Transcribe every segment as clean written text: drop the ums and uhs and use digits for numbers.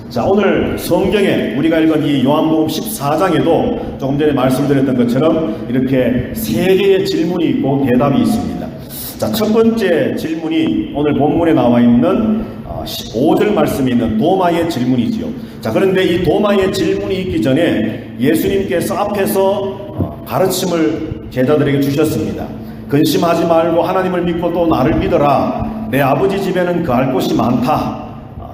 자, 오늘 성경에 우리가 읽은 이 요한복음 14장에도 조금 전에 말씀드렸던 것처럼 이렇게 세 개의 질문이 있고 대답이 있습니다. 자, 첫 번째 질문이 오늘 본문에 나와 있는 15절 말씀에 있는 도마의 질문이지요. 자, 그런데 이 도마의 질문이 있기 전에 예수님께서 앞에서 가르침을 제자들에게 주셨습니다. 근심하지 말고 하나님을 믿고 또 나를 믿어라. 내 아버지 집에는 거할 곳이 많다.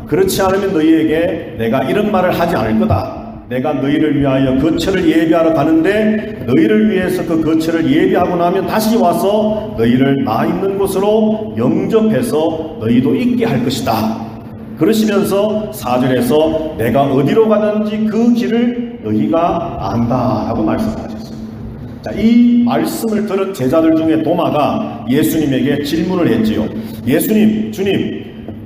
그렇지 않으면 너희에게 내가 이런 말을 하지 않을 거다. 내가 너희를 위하여 거처를 예비하러 가는데 너희를 위해서 그 거처를 예비하고 나면 다시 와서 너희를 나 있는 곳으로 영접해서 너희도 있게 할 것이다. 그러시면서 4절에서 내가 어디로 가든지 그 길을 너희가 안다 라고 말씀하셨습니다. 자, 이 말씀을 들은 제자들 중에 도마가 예수님에게 질문을 했지요. 예수님,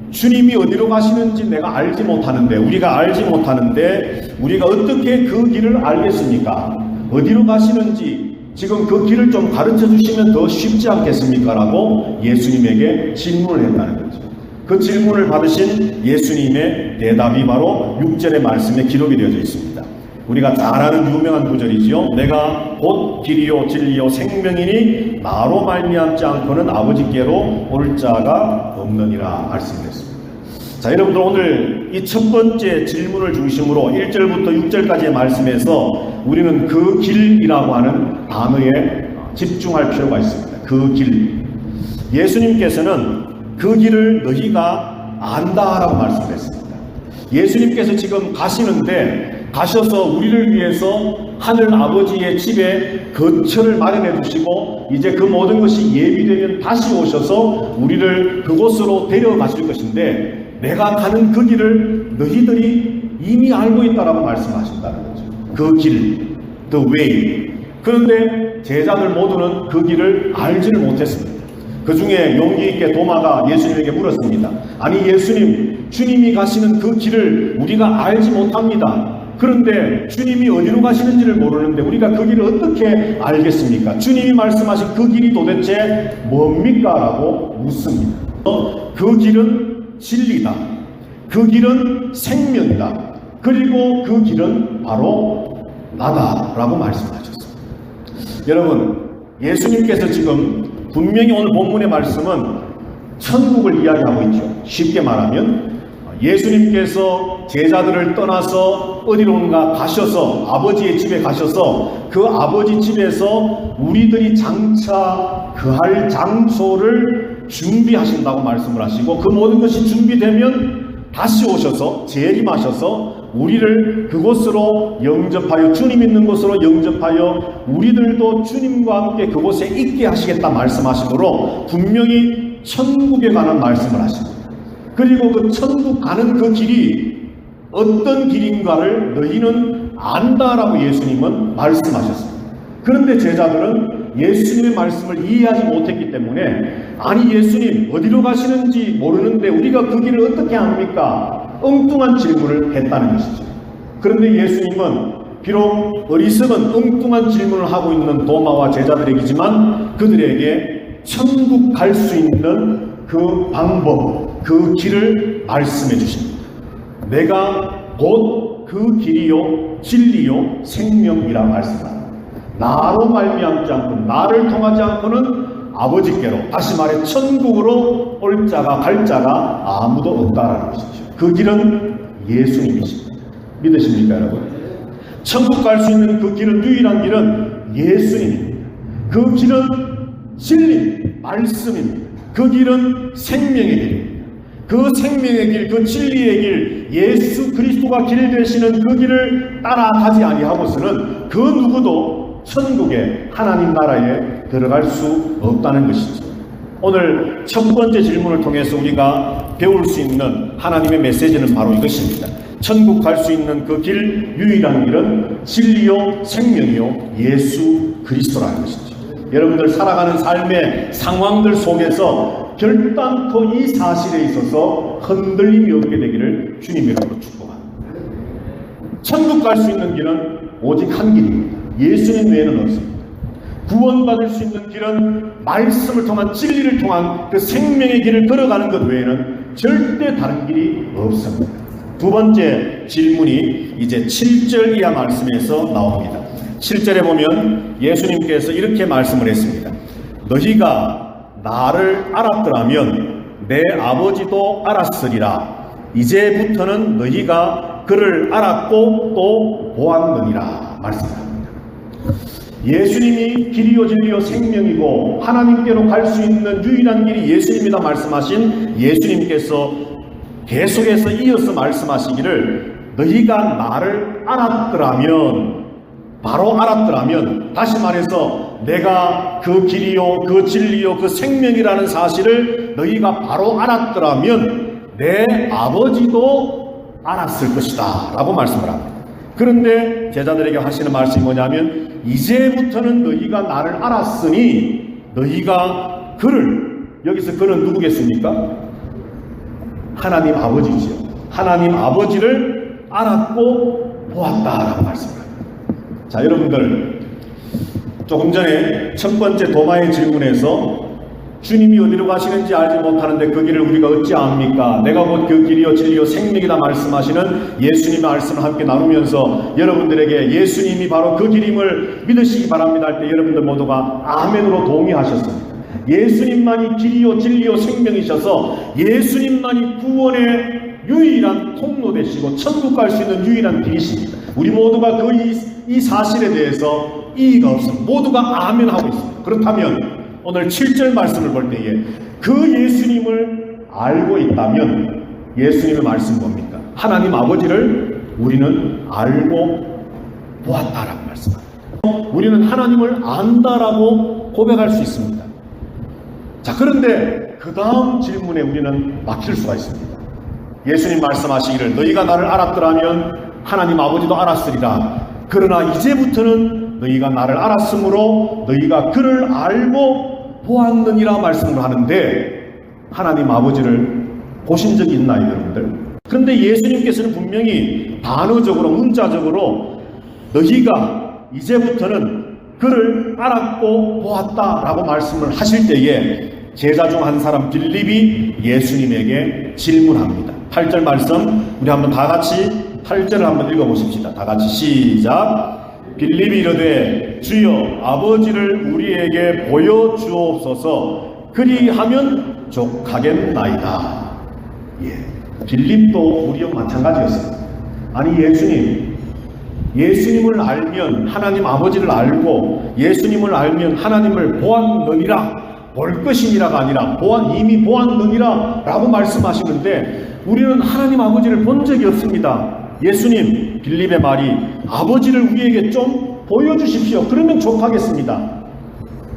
주님이 어디로 가시는지 내가 알지 못하는데, 우리가 알지 못하는데 우리가 어떻게 그 길을 알겠습니까? 어디로 가시는지 지금 그 길을 좀 가르쳐 주시면 더 쉽지 않겠습니까? 라고 예수님에게 질문을 했다는 거죠. 그 질문을 받으신 예수님의 대답이 바로 6절의 말씀에 기록이 되어져 있습니다. 우리가 잘 아는 유명한 구절이지요. 내가 곧 길이요 진리요 생명이니 나로 말미암지 않고는 아버지께로 올 자가 없느니라 말씀드렸습니다. 자, 여러분들 오늘 이 첫 번째 질문을 중심으로 1절부터 6절까지의 말씀에서 우리는 그 길이라고 하는 단어에 집중할 필요가 있습니다. 그 길. 예수님께서는 그 길을 너희가 안다라고 말씀했습니다. 예수님께서 지금 가셔서 우리를 위해서 하늘 아버지의 집에 거처를 마련해 주시고 이제 그 모든 것이 예비되면 다시 오셔서 우리를 그곳으로 데려가실 것인데, 내가 가는 그 길을 너희들이 이미 알고 있다라고 말씀하신다는 거죠. 그 길, the way. 그런데 제자들 모두는 그 길을 알지를 못했습니다. 그 중에 용기 있게 도마가 예수님에게 물었습니다. 아니 예수님, 주님이 가시는 그 길을 우리가 알지 못합니다. 그런데 주님이 어디로 가시는지를 모르는데 우리가 그 길을 어떻게 알겠습니까? 주님이 말씀하신 그 길이 도대체 뭡니까? 라고 묻습니다. 그 길은 진리다. 그 길은 생명이다. 그리고 그 길은 바로 나다 라고 말씀하셨습니다. 여러분, 예수님께서 지금 분명히 오늘 본문의 말씀은 천국을 이야기하고 있죠. 쉽게 말하면 예수님께서 제자들을 떠나서 어디론가 가셔서 아버지의 집에 가셔서 그 아버지 집에서 우리들이 장차 거할 장소를 준비하신다고 말씀을 하시고, 그 모든 것이 준비되면 다시 오셔서 재림하셔서 우리를 그곳으로 영접하여, 주님 있는 곳으로 영접하여 우리들도 주님과 함께 그곳에 있게 하시겠다 말씀하시므로 분명히 천국에 관한 말씀을 하십니다. 그리고 그 천국 가는 그 길이 어떤 길인가를 너희는 안다라고 예수님은 말씀하셨습니다. 그런데 제자들은 예수님의 말씀을 이해하지 못했기 때문에, 아니 예수님 어디로 가시는지 모르는데 우리가 그 길을 어떻게 압니까? 엉뚱한 질문을 했다는 것이죠. 그런데 예수님은 비록 어리석은 엉뚱한 질문을 하고 있는 도마와 제자들이지만 그들에게 천국 갈 수 있는 그 방법, 그 길을 말씀해 주십니다. 내가 곧 그 길이요 진리요 생명이라 말씀합니다. 나로 말미암지 않고 나를 통하지 않고는 아버지께로, 다시 말해 천국으로 올 자가 갈 자가 아무도 없다라는 것이죠. 그 길은 예수님이십니다. 믿으십니까 여러분? 천국 갈 수 있는 그 길은, 유일한 길은 예수님입니다. 그 길은 진리, 말씀입니다. 그 길은 생명의 길입니다. 그 생명의 길, 그 진리의 길, 예수 그리스도가 길 되시는 그 길을 따라가지 아니하고서는 그 누구도 천국에, 하나님 나라에 들어갈 수 없다는 것이죠. 오늘 첫 번째 질문을 통해서 우리가 배울 수 있는 하나님의 메시지는 바로 이것입니다. 천국 갈 수 있는 그 길, 유일한 길은 진리요 생명이요 예수 그리스도라는 것이죠. 여러분들 살아가는 삶의 상황들 속에서 결단코 이 사실에 있어서 흔들림이 없게 되기를 주님으로부터 축복합니다. 천국 갈 수 있는 길은 오직 한 길입니다. 예수님 외에는 없습니다. 구원받을 수 있는 길은 말씀을 통한, 진리를 통한 그 생명의 길을 걸어가는 것 외에는 절대 다른 길이 없습니다. 두 번째 질문이 이제 7절 이하 말씀에서 나옵니다. 7절에 보면 예수님께서 이렇게 말씀을 했습니다. 너희가 나를 알았더라면 내 아버지도 알았으리라. 이제부터는 너희가 그를 알았고 또 보았느니라 말씀합니다. 예수님이 길이요 진리요 생명이고 하나님께로 갈 수 있는 유일한 길이 예수님이다 말씀하신 예수님께서 계속해서 이어서 말씀하시기를 너희가 나를 알았더라면, 바로 알았더라면, 다시 말해서 내가 그 길이요 그 진리요 그 생명이라는 사실을 너희가 바로 알았더라면 내 아버지도 알았을 것이다 라고 말씀을 합니다. 그런데 제자들에게 하시는 말씀이 뭐냐면 이제부터는 너희가 나를 알았으니 너희가 그를, 여기서 그는 누구겠습니까? 하나님 아버지지요. 하나님 아버지를 알았고 보았다라고 말씀합니다. 자, 여러분들 조금 전에 첫 번째 도마의 질문에서 주님이 어디로 가시는지 알지 못하는데 그 길을 우리가 어찌 압니까? 내가 곧 그 길이요 진리요 생명이다 말씀하시는 예수님의 말씀을 함께 나누면서 여러분들에게 예수님이 바로 그 길임을 믿으시기 바랍니다 할 때 여러분들 모두가 아멘으로 동의하셨습니다. 예수님만이 길이요 진리요 생명이셔서 예수님만이 구원의 유일한 통로 되시고 천국 갈 수 있는 유일한 길이십니다. 우리 모두가 이 사실에 대해서 이의가 없습니다. 모두가 아멘하고 있습니다. 그렇다면 오늘 7절 말씀을 볼 때에 그 예수님을 알고 있다면 예수님의 말씀 뭡니까? 하나님 아버지를 우리는 알고 보았다라고 말씀합니다. 우리는 하나님을 안다라고 고백할 수 있습니다. 자, 그런데 그 다음 질문에 우리는 막힐 수가 있습니다. 예수님 말씀하시기를 너희가 나를 알았더라면 하나님 아버지도 알았으리라. 그러나 이제부터는 너희가 나를 알았으므로 너희가 그를 알고 보았느니라 말씀을 하는데 하나님 아버지를 보신 적이 있나요, 여러분들? 그런데 예수님께서는 분명히 단어적으로 문자적으로 너희가 이제부터는 그를 알았고 보았다라고 말씀을 하실 때에 제자 중 한 사람 빌립이 예수님에게 질문합니다. 8절 말씀 우리 한번 다 같이 8절을 한번 읽어보십시다. 다 같이 시작. 빌립이 이르되 주여 아버지를 우리에게 보여주옵소서 그리하면 족하겠나이다. 예, 빌립도 우리와 마찬가지였습니다. 아니 예수님을 알면 하나님 아버지를 알고 예수님을 알면 하나님을 보았느니라, 볼 것이니라가 아니라 이미 보았느니라 라고 말씀하시는데 우리는 하나님 아버지를 본 적이 없습니다. 예수님, 빌립의 말이 아버지를 우리에게 좀 보여주십시오. 그러면 족하겠습니다.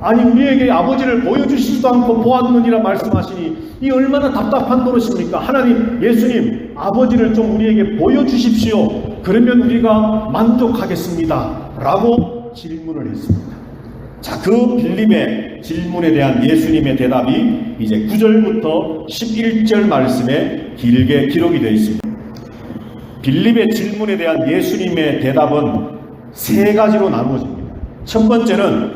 아니 우리에게 아버지를 보여주시지도 않고 보았느니라 말씀하시니 이 얼마나 답답한 노릇입니까? 하나님, 예수님, 아버지를 좀 우리에게 보여주십시오. 그러면 우리가 만족하겠습니다 라고 질문을 했습니다. 자, 그 빌립의 질문에 대한 예수님의 대답이 이제 9절부터 11절 말씀에 길게 기록이 되어 있습니다. 빌립의 질문에 대한 예수님의 대답은 세 가지로 나누어집니다. 첫 번째는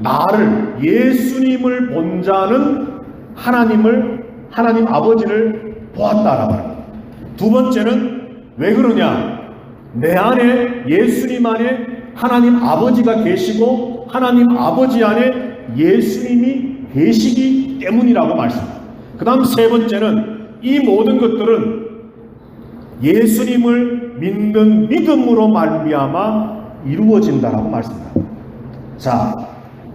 나를, 예수님을 본 자는 하나님 아버지를 보았다라고 합니다. 두 번째는 왜 그러냐? 내 안에, 예수님 안에 하나님 아버지가 계시고 하나님 아버지 안에 예수님이 계시기 때문이라고 말씀합니다. 그 다음 세 번째는 이 모든 것들은 예수님을 믿는 믿음으로 말미암아 이루어진다라고 말씀합니다. 자,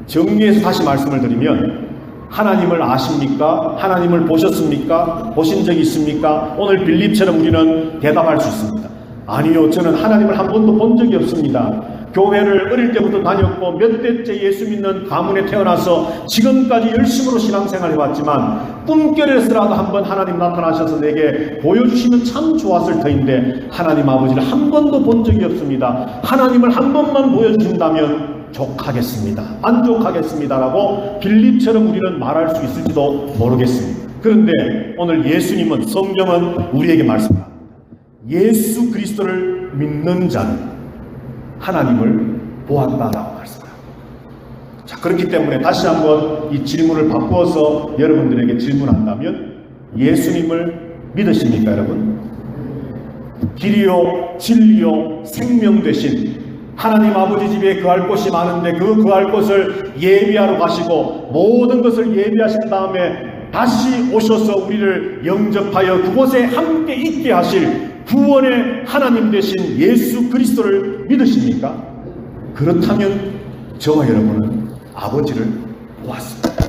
정리해서 다시 말씀을 드리면 하나님을 아십니까? 하나님을 보셨습니까? 보신 적이 있습니까? 오늘 빌립처럼 우리는 대답할 수 있습니다. 아니요, 저는 하나님을 한 번도 본 적이 없습니다. 교회를 어릴 때부터 다녔고 몇 대째 예수 믿는 가문에 태어나서 지금까지 열심으로 신앙생활을 해왔지만 꿈결에서라도 한번 하나님 나타나셔서 내게 보여주시면 참 좋았을 터인데 하나님 아버지를 한 번도 본 적이 없습니다. 하나님을 한 번만 보여주신다면 족하겠습니다. 만족하겠습니다라고 빌립처럼 우리는 말할 수 있을지도 모르겠습니다. 그런데 오늘 예수님은, 성경은 우리에게 말씀합니다. 예수 그리스도를 믿는 자는 하나님을 보았다라고 말씀합니다. 자, 그렇기 때문에 다시 한번 이 질문을 바꾸어서 여러분들에게 질문한다면 예수님을 믿으십니까, 여러분? 길이요 진리요 생명 되신 하나님 아버지 집에 거할 곳이 많은데 그 거할 곳을 예비하러 가시고 모든 것을 예비하신 다음에 다시 오셔서 우리를 영접하여 그곳에 함께 있게 하실 구원의 하나님 되신 예수 그리스도를 믿으십니까? 그렇다면 저와 여러분은 아버지를 보았습니다.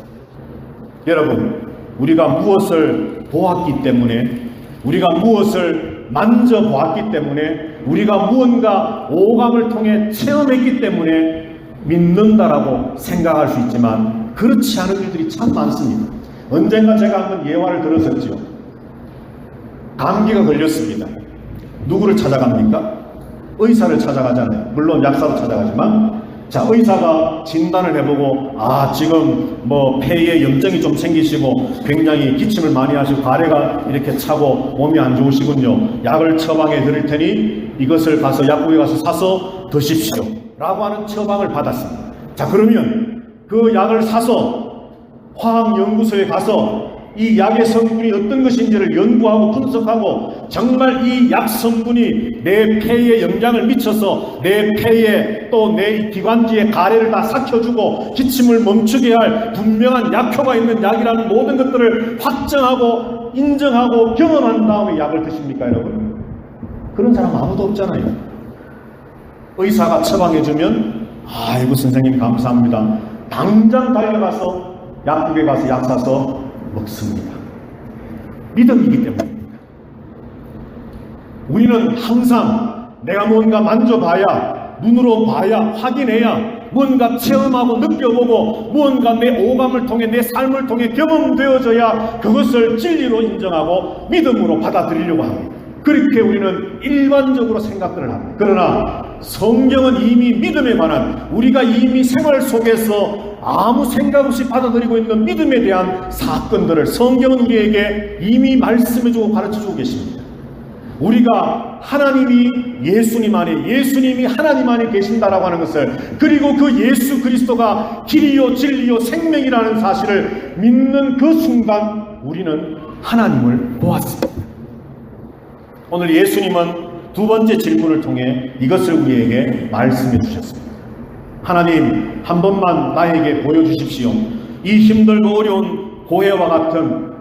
여러분, 우리가 무엇을 보았기 때문에, 우리가 무엇을 만져보았기 때문에, 우리가 무언가 오감을 통해 체험했기 때문에 믿는다라고 생각할 수 있지만 그렇지 않은 일들이 참 많습니다. 언젠가 제가 한번 예화를 들었었죠. 감기가 걸렸습니다. 누구를 찾아갑니까? 의사를 찾아가잖아요. 물론 약사도 찾아가지만, 자, 의사가 진단을 해보고, 지금 폐에 염증이 좀 생기시고 굉장히 기침을 많이 하시고 가래가 이렇게 차고 몸이 안 좋으시군요. 약을 처방해 드릴 테니 이것을 가서 약국에 가서 사서 드십시오 라고 하는 처방을 받았습니다. 자, 그러면 그 약을 사서 화학연구소에 가서 이 약의 성분이 어떤 것인지를 연구하고 분석하고 정말 이 약 성분이 내 폐에 영향을 미쳐서 내 폐에 또 내 기관지에 가래를 다 삭혀주고 기침을 멈추게 할 분명한 약효가 있는 약이라는 모든 것들을 확정하고 인정하고 경험한 다음에 약을 드십니까, 여러분? 그런 사람 아무도 없잖아요. 의사가 처방해주면 아이고 선생님 감사합니다. 당장 달려가서 약국에 가서 약 사서 먹습니다. 믿음이기 때문입니다. 우리는 항상 내가 뭔가 만져봐야, 눈으로 봐야, 확인해야, 뭔가 체험하고 느껴보고 무언가 내 오감을 통해 내 삶을 통해 경험되어져야 그것을 진리로 인정하고 믿음으로 받아들이려고 합니다. 그렇게 우리는 일반적으로 생각들을 합니다. 그러나 성경은 이미 믿음에 관한, 우리가 이미 생활 속에서 아무 생각 없이 받아들이고 있는 믿음에 대한 사건들을 성경은 우리에게 이미 말씀해주고 가르쳐주고 계십니다. 우리가 하나님이 예수님 안에, 예수님이 하나님 안에 계신다라고 하는 것을, 그리고 그 예수 그리스도가 길이요 진리요 생명이라는 사실을 믿는 그 순간 우리는 하나님을 보았습니다. 오늘 예수님은 두 번째 질문을 통해 이것을 우리에게 말씀해 주셨습니다. 하나님, 한 번만 나에게 보여주십시오. 이 힘들고 어려운 고해와 같은,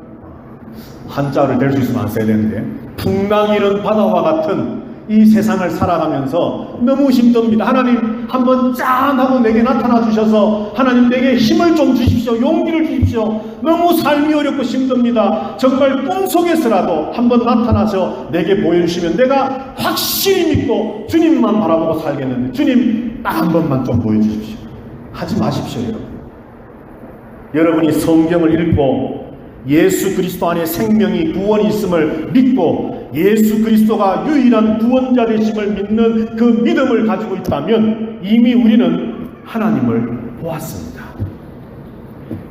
한자를 댈 수 있으면 안 써야 되는데, 풍랑이는 바다와 같은 이 세상을 살아가면서 너무 힘듭니다. 하나님, 한번 짠 하고 내게 나타나 주셔서 하나님 내게 힘을 좀 주십시오. 용기를 주십시오. 너무 삶이 어렵고 힘듭니다. 정말 꿈속에서라도 한번 나타나서 내게 보여주시면 내가 확실히 믿고 주님만 바라보고 살겠는데, 주님 딱 한 번만 좀 보여주십시오. 하지 마십시오, 여러분. 여러분이 성경을 읽고 예수 그리스도 안에 생명이 구원이 있음을 믿고 예수 그리스도가 유일한 구원자 되심을 믿는 그 믿음을 가지고 있다면 이미 우리는 하나님을 보았습니다.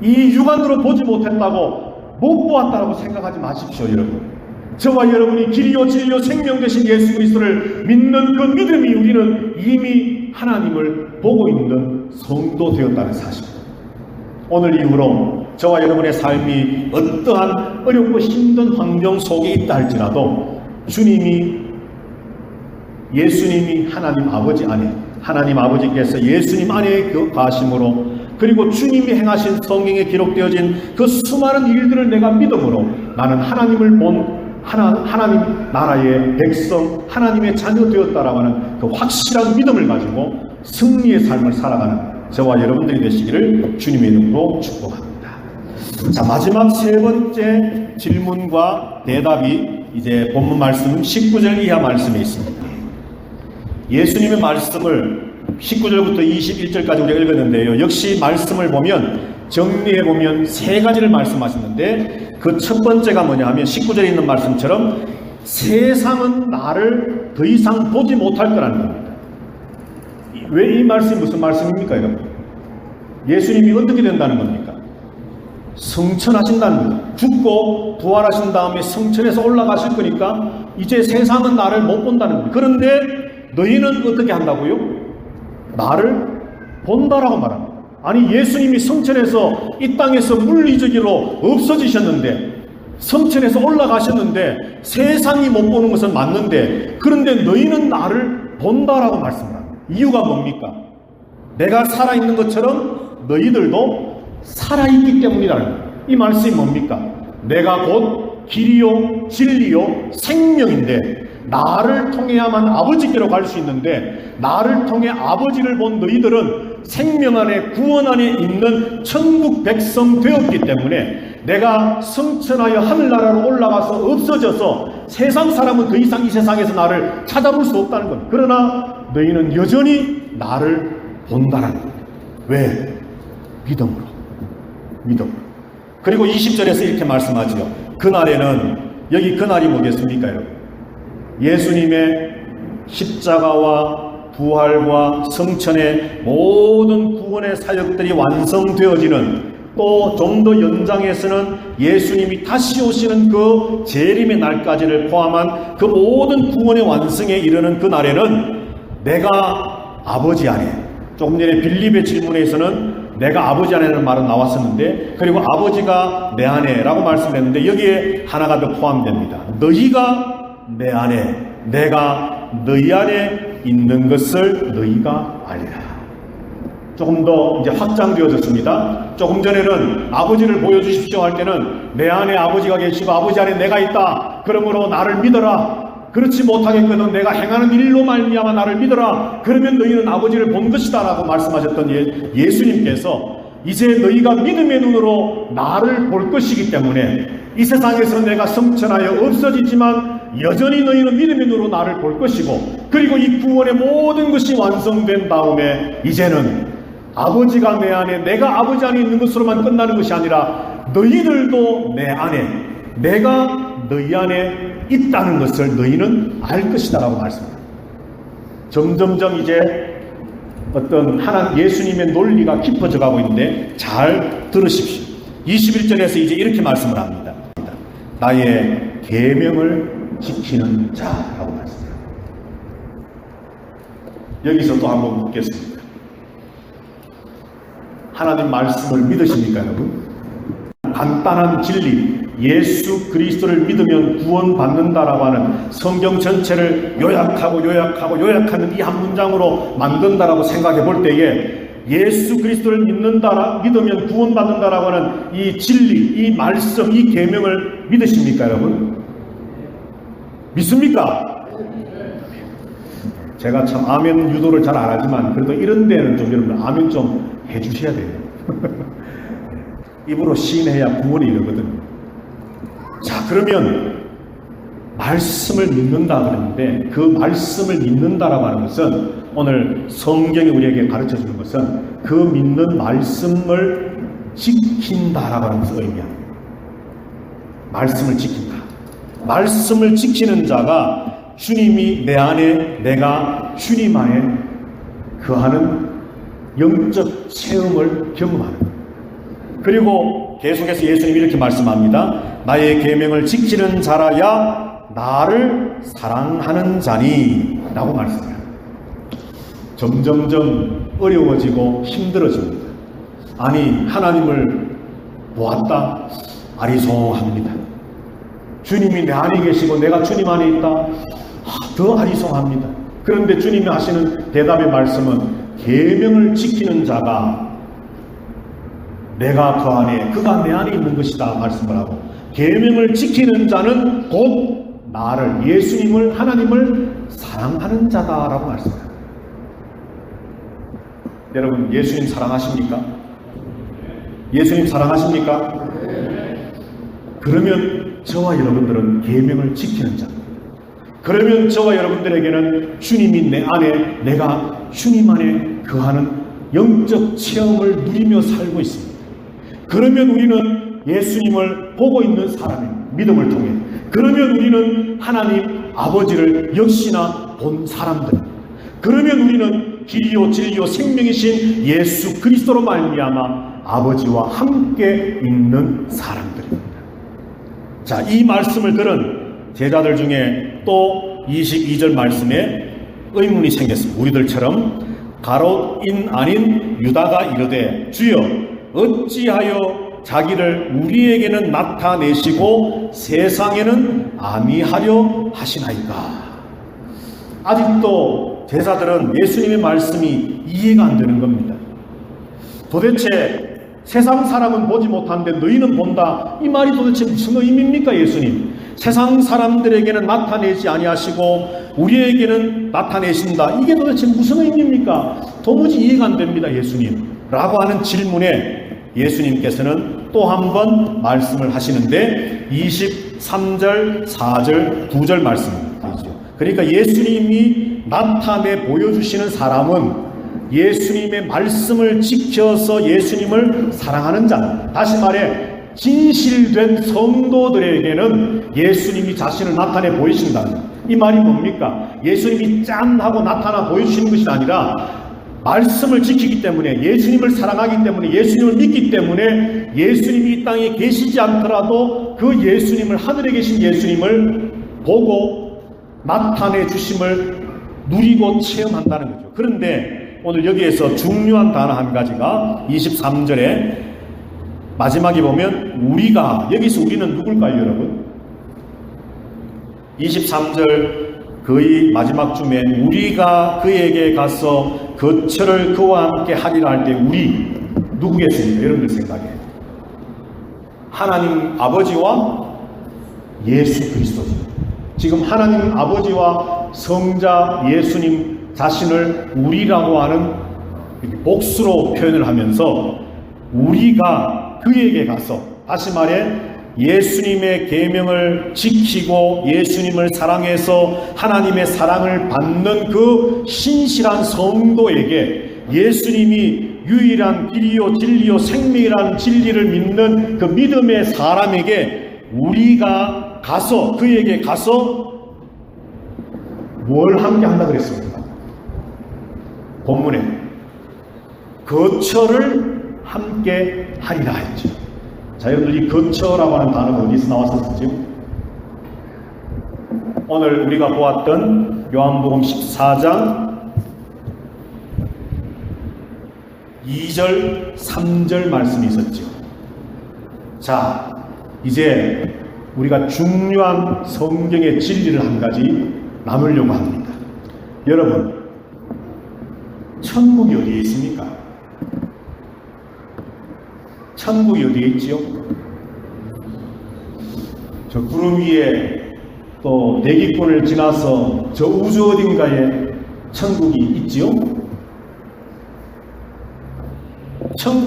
이 육안으로 보지 못했다고, 못 보았다고 생각하지 마십시오, 여러분. 저와 여러분이 길이요 진리요 생명 되신 예수 그리스도를 믿는 그 믿음이 우리는 이미 하나님을 보고 있는 성도 되었다는 사실입니다. 오늘 이후로 저와 여러분의 삶이 어떠한 어렵고 힘든 환경 속에 있다 할지라도 예수님이 하나님 아버지 안에, 하나님 아버지께서 예수님 안에 가심으로, 그리고 주님이 행하신 성경에 기록되어진 그 수많은 일들을 내가 믿음으로 나는 하나님을 본 하나님 나라의 백성, 하나님의 자녀 되었다라고 하는 그 확실한 믿음을 가지고 승리의 삶을 살아가는 저와 여러분들이 되시기를 주님의 이름으로 축복합니다. 자, 마지막 세 번째 질문과 대답이 이제 본문 말씀 19절 이하 말씀에 있습니다. 예수님의 말씀을 19절부터 21절까지 우리가 읽었는데요. 역시 말씀을 보면, 정리해보면 세 가지를 말씀하셨는데 그 첫 번째가 뭐냐 하면 19절에 있는 말씀처럼 세상은 나를 더 이상 보지 못할 거라는 겁니다. 왜 이 말씀이 무슨 말씀입니까, 여러분? 예수님이 어떻게 된다는 겁니까? 성천하신다는 겁니다. 죽고 부활하신 다음에 성천에서 올라가실 거니까 이제 세상은 나를 못 본다는 겁니다. 그런데 너희는 어떻게 한다고요? 나를 본다라고 말합니다. 아니, 예수님이 성천에서 이 땅에서 물리적으로 없어지셨는데 성천에서 올라가셨는데 세상이 못 보는 것은 맞는데 그런데 너희는 나를 본다라고 말씀을 합니다. 이유가 뭡니까? 내가 살아있는 것처럼 너희들도 살아있기 때문이라는 거예요. 이 말씀이 뭡니까? 내가 곧 길이요 진리요 생명인데 나를 통해야만 아버지께로 갈 수 있는데 나를 통해 아버지를 본 너희들은 생명 안에 구원 안에 있는 천국 백성 되었기 때문에 내가 성천하여 하늘나라로 올라가서 없어져서 세상 사람은 더 이상 이 세상에서 나를 찾아볼 수 없다는 것. 그러나 너희는 여전히 나를 본다는 것. 왜? 믿음으로. 믿음으로. 그리고 20절에서 이렇게 말씀하지요. 그날에는, 여기 그날이 뭐겠습니까, 여러분? 예수님의 십자가와 부활과 성천의 모든 구원의 사역들이 완성되어지는, 또 좀 더 연장해서는 예수님이 다시 오시는 그 재림의 날까지를 포함한 그 모든 구원의 완성에 이르는 그 날에는 내가 아버지 안에, 조금 전에 빌립의 질문에서는 내가 아버지 안에는 말은 나왔었는데, 그리고 아버지가 내 안에 라고 말씀했는데 여기에 하나가 더 포함됩니다. 너희가 내 안에, 내가 너희 안에 있는 것을 너희가 알리라. 조금 더 이제 확장되어졌습니다. 조금 전에는 아버지를 보여주십시오 할 때는 내 안에 아버지가 계시고 아버지 안에 내가 있다. 그러므로 나를 믿어라. 그렇지 못하겠거든 내가 행하는 일로 말미암아 나를 믿어라. 그러면 너희는 아버지를 본 것이다 라고 말씀하셨던 예수님께서 이제 너희가 믿음의 눈으로 나를 볼 것이기 때문에 이 세상에서 내가 성천하여 없어지지만 여전히 너희는 믿음의 눈으로 나를 볼 것이고, 그리고 이 구원의 모든 것이 완성된 다음에 이제는 아버지가 내 안에, 내가 아버지 안에 있는 것으로만 끝나는 것이 아니라 너희들도 내 안에, 내가 너희 안에 있다는 것을 너희는 알 것이다 라고 말씀합니다. 점점점 이제 어떤 하나님 예수님의 논리가 깊어져 가고 있는데 잘 들으십시오. 21절에서 이제 이렇게 말씀을 합니다. 나의 계명을 지키는 자라고 말씀합니다. 여기서 또 한번 묻겠습니다. 하나님 말씀을 믿으십니까, 여러분? 간단한 진리, 예수 그리스도를 믿으면 구원받는다라고 하는 성경 전체를 요약하는 이 한 문장으로 만든다라고 생각해 볼 때에 예수 그리스도를 믿으면 구원받는다라고 하는 이 진리, 이 말씀, 이 계명을 믿으십니까, 여러분? 믿습니까? 제가 참 아멘 유도를 잘 안 하지만 그래도 이런 데는 좀 여러분 아멘 좀 해주셔야 돼요. 입으로 시인해야 구원이 이르거든요. 자, 그러면 말씀을 믿는다 그러는데 그 말씀을 믿는다라고 하는 것은 오늘 성경이 우리에게 가르쳐 주는 것은 그 믿는 말씀을 지킨다라고 하는 것을 의미합니다. 말씀을 지킨다. 말씀을 지키는 자가 주님이 내 안에, 내가 주님 안에 그하는 영적 체험을 경험하는 거예요. 그리고 계속해서 예수님이 이렇게 말씀합니다. 나의 계명을 지키는 자라야 나를 사랑하는 자니 라고 말씀해요. 점점점 어려워지고 힘들어집니다. 아니, 하나님을 보았다? 아리송합니다. 주님이 내 안에 계시고 내가 주님 안에 있다? 더 아리송합니다. 그런데 주님이 하시는 대답의 말씀은 계명을 지키는 자가 내가 그 안에, 그가 내 안에 있는 것이다 말씀을 하고, 계명을 지키는 자는 곧 나를, 예수님을, 하나님을 사랑하는 자다라고 말씀합니다. 여러분, 예수님 사랑하십니까? 예수님 사랑하십니까? 그러면 저와 여러분들은 계명을 지키는 자. 그러면 저와 여러분들에게는 주님이 내 안에, 내가 주님 안에 거하는 영적 체험을 누리며 살고 있습니다. 그러면 우리는 예수님을 보고 있는 사람입니다. 믿음을 통해. 그러면 우리는 하나님 아버지를 역시나 본 사람들입니다. 그러면 우리는 길이요 진리요 생명이신 예수 그리스도로 말미암아 아버지와 함께 있는 사람들입니다. 자, 이 말씀을 들은 제자들 중에 또 22절 말씀에 의문이 생겼습니다. 우리들처럼 가롯인 아닌 유다가 이르되 주여 어찌하여 자기를 우리에게는 나타내시고 세상에는 아미하려 하시나이까. 아직도 제자들은 예수님의 말씀이 이해가 안 되는 겁니다. 도대체 세상 사람은 보지 못하는데 너희는 본다, 이 말이 도대체 무슨 의미입니까? 예수님, 세상 사람들에게는 나타내지 아니하시고 우리에게는 나타내신다, 이게 도대체 무슨 의미입니까? 도무지 이해가 안 됩니다, 예수님 라고 하는 질문에 예수님께서는 또 한 번 말씀을 하시는데 23절, 4절, 2절 말씀이죠. 그러니까 예수님이 나타내 보여주시는 사람은 예수님의 말씀을 지켜서 예수님을 사랑하는 자, 다시 말해 진실된 성도들에게는 예수님이 자신을 나타내 보이신다. 이 말이 뭡니까? 예수님이 짠 하고 나타나 보여주시는 것이 아니라 말씀을 지키기 때문에, 예수님을 사랑하기 때문에, 예수님을 믿기 때문에 예수님이 이 땅에 계시지 않더라도 그 예수님을, 하늘에 계신 예수님을 보고 나타내 주심을 누리고 체험한다는 거죠. 그런데 오늘 여기에서 중요한 단어 한 가지가 23절에 마지막에 보면 우리가, 여기서 우리는 누굴까요, 여러분? 23절 거의 마지막 쯤에 우리가 그에게 가서 거처를 그와 함께 하리라 할 때 우리 누구겠습니까? 여러분들 생각에 하나님 아버지와 예수 그리스도죠. 지금 하나님 아버지와 성자 예수님 자신을 우리라고 하는 복수로 표현을 하면서 우리가 그에게 가서, 다시 말해 예수님의 계명을 지키고 예수님을 사랑해서 하나님의 사랑을 받는 그 신실한 성도에게, 예수님이 유일한 길이요 진리요 생명이라는 진리를 믿는 그 믿음의 사람에게 우리가 가서, 그에게 가서 뭘 함께 한다 그랬습니까? 본문에 거처를 함께 하리라 했죠. 자, 여러분들 이 거처라고 하는 단어가 어디서 나왔었죠? 오늘 우리가 보았던 요한복음 14장 2절 3절 말씀이 있었죠. 자, 이제 우리가 중요한 성경의 진리를 한 가지 나누려고 합니다. 여러분, 천국이 어디에 있습니까? 천국이 어디에 있지요? 저 구름 위에 또 대기권을 지나서 저 우주 어딘가에 천국이 있지요?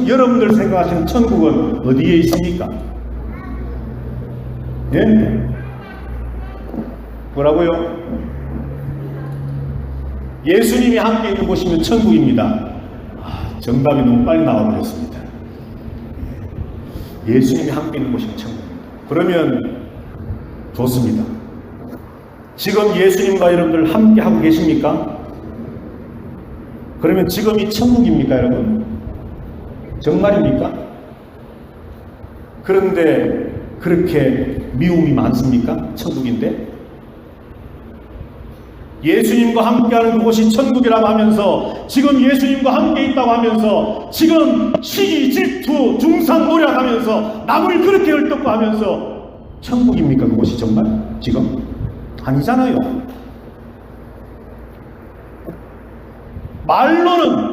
여러분들 생각하시는 천국은 어디에 있습니까? 예? 뭐라고요? 예수님이 함께 있는 곳이면 천국입니다. 정답이 너무 빨리 나와버렸습니다. 예수님이 함께 있는 곳이면 천국입니다. 그러면 좋습니다. 지금 예수님과 여러분들 함께 하고 계십니까? 그러면 지금이 천국입니까, 여러분? 정말입니까? 그런데 그렇게 미움이 많습니까? 천국인데? 예수님과 함께하는 그곳이 천국이라고 하면서, 지금 예수님과 함께 있다고 하면서, 지금 시기, 질투, 중상 노력하면서, 남을 그렇게 헐뜯고 하면서 천국입니까? 그곳이 정말? 지금? 아니잖아요. 말로는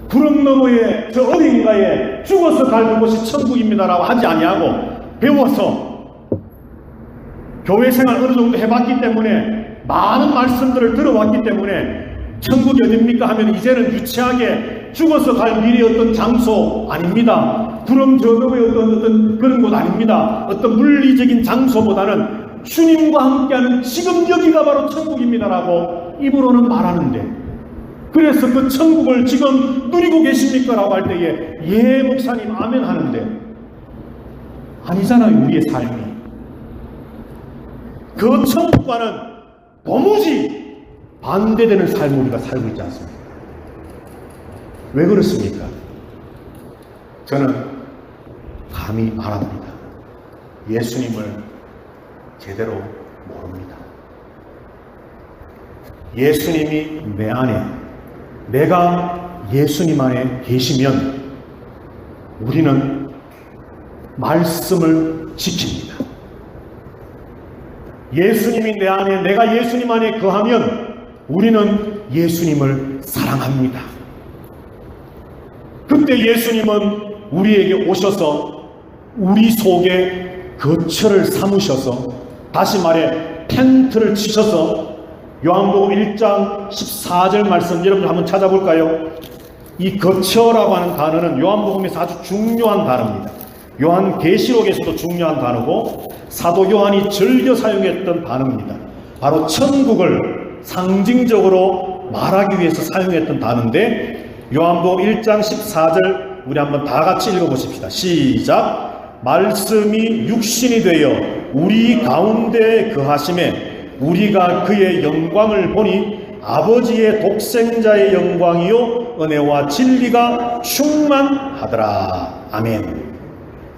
구름 너머에 저 어딘가에 죽어서 갈 곳이 천국입니다라고 하지 아니하고, 배워서 교회 생활 어느 정도 해봤기 때문에, 많은 말씀들을 들어왔기 때문에 천국이 어딥니까 하면 이제는 유치하게 죽어서 갈 미래의 어떤 장소 아닙니다. 구름 저 너머의 어떤 그런 곳 아닙니다. 어떤 물리적인 장소보다는 주님과 함께하는 지금 여기가 바로 천국입니다라고 입으로는 말하는데, 그래서 그 천국을 지금 누리고 계십니까? 라고 할 때에 예 목사님 아멘 하는데, 아니잖아요. 우리의 삶이 그 천국과는 도무지 반대되는 삶을 우리가 살고 있지 않습니까? 왜 그렇습니까? 저는 감히 말합니다. 예수님을 제대로 모릅니다. 예수님이 내 안에, 내가 예수님 안에 계시면 우리는 말씀을 지킵니다. 예수님이 내 안에, 내가 예수님 안에 거하면 우리는 예수님을 사랑합니다. 그때 예수님은 우리에게 오셔서 우리 속에 거처를 삼으셔서, 다시 말해 텐트를 치셔서, 요한복음 1장 14절 말씀 여러분 한번 찾아볼까요? 이 거처라고 하는 단어는 요한복음에서 아주 중요한 단어입니다. 요한계시록에서도 중요한 단어고 사도 요한이 즐겨 사용했던 단어입니다. 바로 천국을 상징적으로 말하기 위해서 사용했던 단어인데, 요한복음 1장 14절 우리 한번 다 같이 읽어보십시다. 시작. 말씀이 육신이 되어 우리 가운데 거하심에 우리가 그의 영광을 보니 아버지의 독생자의 영광이요 은혜와 진리가 충만하더라. 아멘.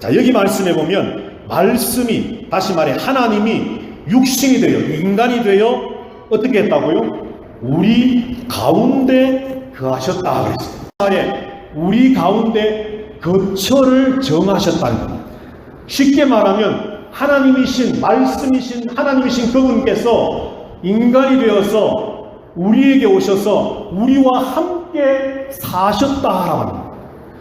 자, 여기 말씀해 보면 말씀이, 다시 말해 하나님이 육신이 되어, 인간이 되어 어떻게 했다고요? 우리 가운데 거하셨다 그랬어요. 말에 우리 가운데 거처를 정하셨다는 겁니다. 쉽게 말하면 하나님이신, 말씀이신 하나님이신 그분께서 인간이 되어서 우리에게 오셔서 우리와 함께 사셨다라고 합니다.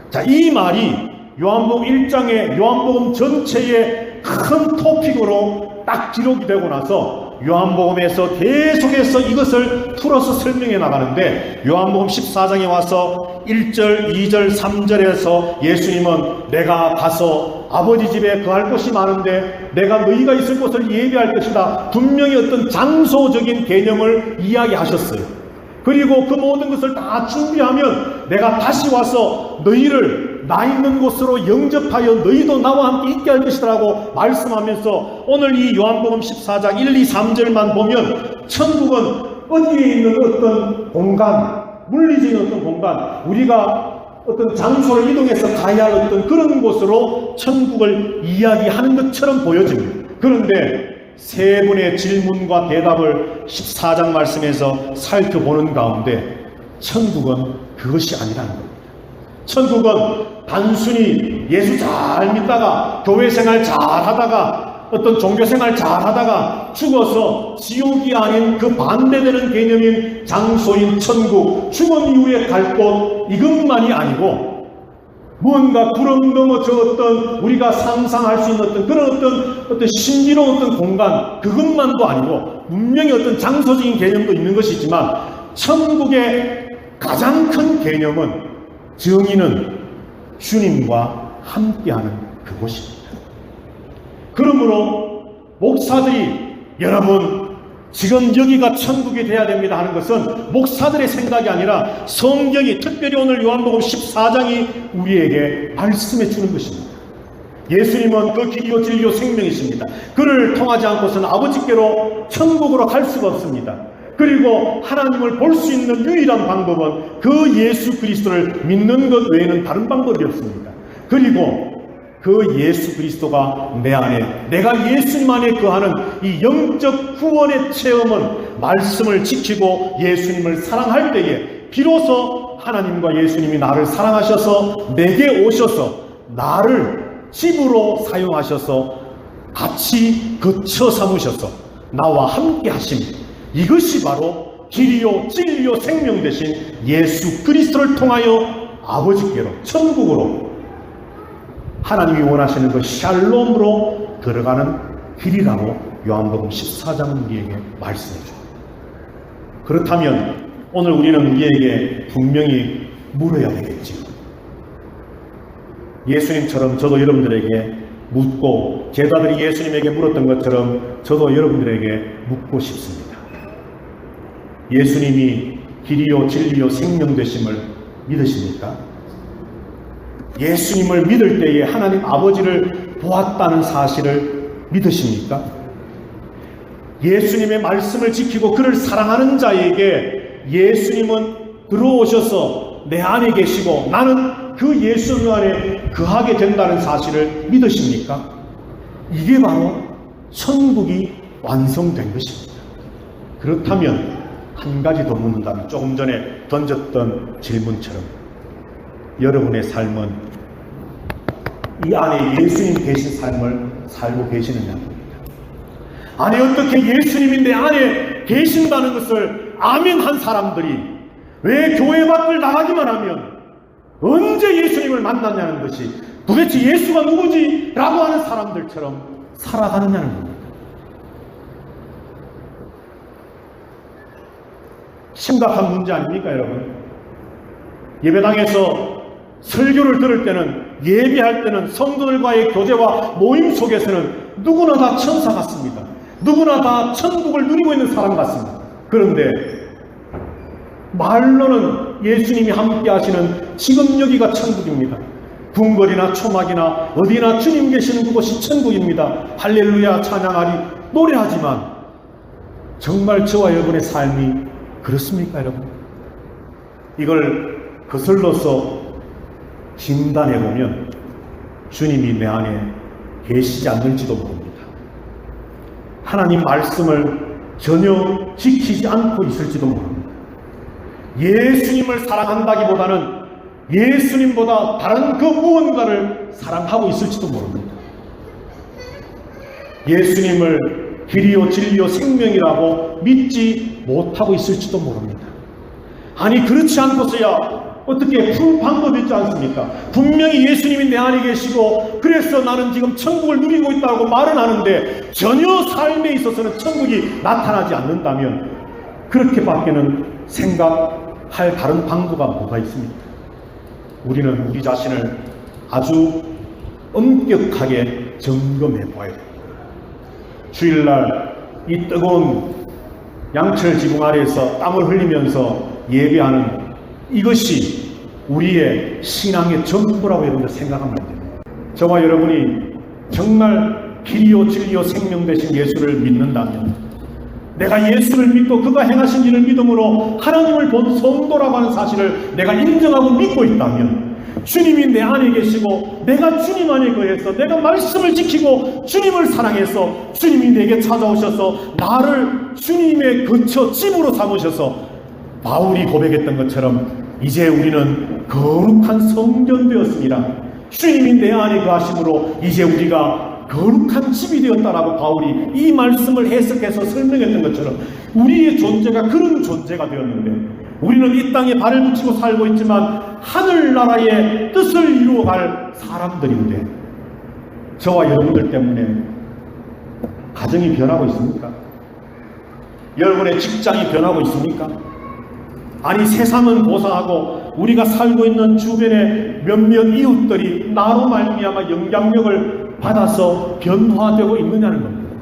자, 이 말이 요한복음 1장에 요한복음 전체의 큰 토픽으로 딱 기록이 되고 나서 요한복음에서 계속해서 이것을 풀어서 설명해 나가는데, 요한복음 14장에 와서 1절, 2절, 3절에서 예수님은 내가 가서 아버지 집에 거할 곳이 많은데 내가 너희가 있을 곳을 예비할 것이다. 분명히 어떤 장소적인 개념을 이야기하셨어요. 그리고 그 모든 것을 다 준비하면 내가 다시 와서 너희를 나 있는 곳으로 영접하여 너희도 나와 함께 있게 할 것이라고 말씀하면서, 오늘 이 요한복음 14장 1, 2, 3절만 보면 천국은 어디에 있는 어떤 공간, 물리적인 어떤 공간, 우리가 어떤 장소를 이동해서 가야 할 어떤 그런 곳으로 천국을 이야기하는 것처럼 보여집니다. 그런데 세 분의 질문과 대답을 14장 말씀에서 살펴보는 가운데 천국은 그것이 아니라는 겁니다. 천국은 단순히 예수 잘 믿다가 교회 생활 잘 하다가 어떤 종교 생활 잘 하다가 죽어서 지옥이 아닌 그 반대되는 개념인 장소인 천국, 죽은 이후에 갈 곳, 이것만이 아니고 무언가 구름 넘어 저 어떤 우리가 상상할 수 있는 어떤 그런 어떤 신비로운 어떤 공간, 그것만도 아니고 분명히 어떤 장소적인 개념도 있는 것이지만 천국의 가장 큰 개념은, 정의는 주님과 함께하는 그곳입니다. 그러므로 목사들이 여러분 지금 여기가 천국이 돼야 됩니다 하는 것은 목사들의 생각이 아니라 성경이, 특별히 오늘 요한복음 14장이 우리에게 말씀해 주는 것입니다. 예수님은 그 길이요 진리요 생명이십니다. 그를 통하지 않고서는 아버지께로 천국으로 갈 수가 없습니다. 그리고 하나님을 볼 수 있는 유일한 방법은 그 예수 그리스도를 믿는 것 외에는 다른 방법이 없습니다. 그리고 그 예수 그리스도가 내 안에, 내가 예수님 안에 거하는 이 영적 구원의 체험은 말씀을 지키고 예수님을 사랑할 때에 비로소 하나님과 예수님이 나를 사랑하셔서 내게 오셔서 나를 집으로 사용하셔서 같이 거처 삼으셔서 나와 함께 하십니다. 이것이 바로 길이요 진리요 생명 되신 예수 그리스도를 통하여 아버지께로, 천국으로, 하나님이 원하시는 그 샬롬으로 들어가는 길이라고 요한복음 14장은 우리에게 말씀해 줍니다. 그렇다면 오늘 우리는 우리에게 분명히 물어야 되겠지요. 예수님처럼 저도 여러분들에게 묻고, 제자들이 예수님에게 물었던 것처럼 저도 여러분들에게 묻고 싶습니다. 예수님이 길이요 진리요 생명 되심을 믿으십니까? 예수님을 믿을 때에 하나님 아버지를 보았다는 사실을 믿으십니까? 예수님의 말씀을 지키고 그를 사랑하는 자에게 예수님은 들어오셔서 내 안에 계시고 나는 그 예수님 안에 거하게 된다는 사실을 믿으십니까? 이게 바로 천국이 완성된 것입니다. 그렇다면 한 가지 더 묻는다면, 조금 전에 던졌던 질문처럼 여러분의 삶은 이 안에 예수님 계신 삶을 살고 계시느냐입니다. 아니 어떻게 예수님이 내 안에 계신다는 것을 아멘한 사람들이 왜 교회 밖을 나가기만 하면 언제 예수님을 만났냐는 것이 도대체 예수가 누구지? 라고 하는 사람들처럼 살아가느냐는 겁니다. 심각한 문제 아닙니까 여러분? 예배당에서 설교를 들을 때는, 예배할 때는, 성도들과의 교제와 모임 속에서는 누구나 다 천사 같습니다. 누구나 다 천국을 누리고 있는 사람 같습니다. 그런데 말로는 예수님이 함께 하시는 지금 여기가 천국입니다. 궁궐이나 초막이나 어디나 주님 계시는 그곳이 천국입니다. 할렐루야 찬양하리 노래하지만 정말 저와 여러분의 삶이 그렇습니까 여러분? 이걸 거슬러서 진단해보면 주님이 내 안에 계시지 않는지도 모릅니다. 하나님 말씀을 전혀 지키지 않고 있을지도 모릅니다. 예수님을 사랑한다기보다는 예수님보다 다른 그 무언가를 사랑하고 있을지도 모릅니다. 예수님을 길이요 진리요 생명이라고 믿지 못하고 있을지도 모릅니다. 아니 그렇지 않고서야 어떻게 풀 방법이 있지 않습니까? 분명히 예수님이 내 안에 계시고 그래서 나는 지금 천국을 누리고 있다고 말은 하는데 전혀 삶에 있어서는 천국이 나타나지 않는다면 그렇게밖에는 생각할 다른 방도가 뭐가 있습니까? 우리는 우리 자신을 아주 엄격하게 점검해 보아야 됩니다. 주일날 이 뜨거운 양철 지붕 아래에서 땀을 흘리면서 예배하는 이것이 우리의 신앙의 전부라고 여러분들 생각하면 안 됩니다. 저와 여러분이 정말 길이요 진리요 생명 되신 예수를 믿는다면, 내가 예수를 믿고 그가 행하신 일을 믿음으로 하나님을 본 성도라고 하는 사실을 내가 인정하고 믿고 있다면, 주님이 내 안에 계시고 내가 주님 안에 거해서 내가 말씀을 지키고 주님을 사랑해서 주님이 내게 찾아오셔서 나를 주님의 거처 집으로 삼으셔서 바울이 고백했던 것처럼 이제 우리는 거룩한 성전 되었습니다. 주님이 내 안에 거하심으로 이제 우리가 거룩한 집이 되었다라고 바울이 이 말씀을 해석해서 설명했던 것처럼 우리의 존재가 그런 존재가 되었는데, 우리는 이 땅에 발을 붙이고 살고 있지만 하늘나라의 뜻을 이루어갈 사람들인데, 저와 여러분들 때문에 가정이 변하고 있습니까? 여러분의 직장이 변하고 있습니까? 아니 세상은 고사하고 우리가 살고 있는 주변의 몇몇 이웃들이 나로 말미암아 영향력을 받아서 변화되고 있느냐는 겁니다.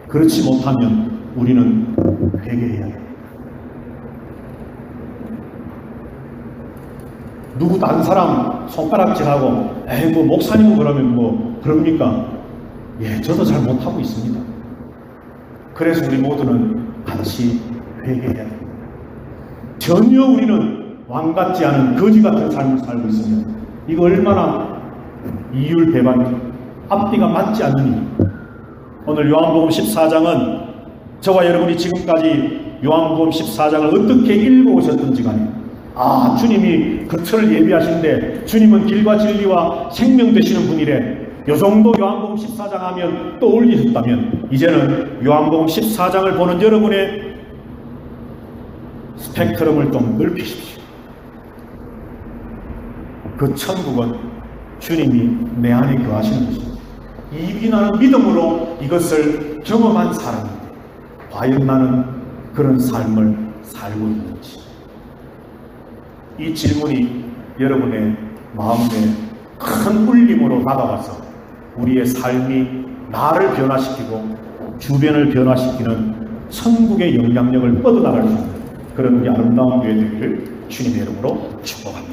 그렇지 못하면 우리는 회개해야 합니다. 누구 다른 사람 손가락질하고 에이 뭐 목사님 그러면 뭐 그럽니까? 예, 저도 잘 못하고 있습니다. 그래서 우리 모두는 같이 회개해야 합니다. 전혀 우리는 왕같지 않은 거지 같은 삶을 살고 있으면 이거 얼마나 이율배반이 앞뒤가 맞지 않는 일. 오늘 요한복음 14장은 저와 여러분이 지금까지 요한복음 14장을 어떻게 읽어오셨던지 간에 주님이 거처를 예비하신데 주님은 길과 진리와 생명 되시는 분이래, 요 정도 요한복음 14장 하면 떠올리셨다면 이제는 요한복음 14장을 보는 여러분의 스펙트럼을 좀 넓히십시오. 그 천국은 주님이 내 안에 거하시는 것입니다. 이 나는 믿음으로 이것을 경험한 사람인데 과연 나는 그런 삶을 살고 있는지, 이 질문이 여러분의 마음에 큰 울림으로 다가와서 우리의 삶이 나를 변화시키고 주변을 변화시키는 천국의 영향력을 뻗어나갈 수 있는 그런 아름다운 교회 되기를 주님의 이름으로 축복합니다.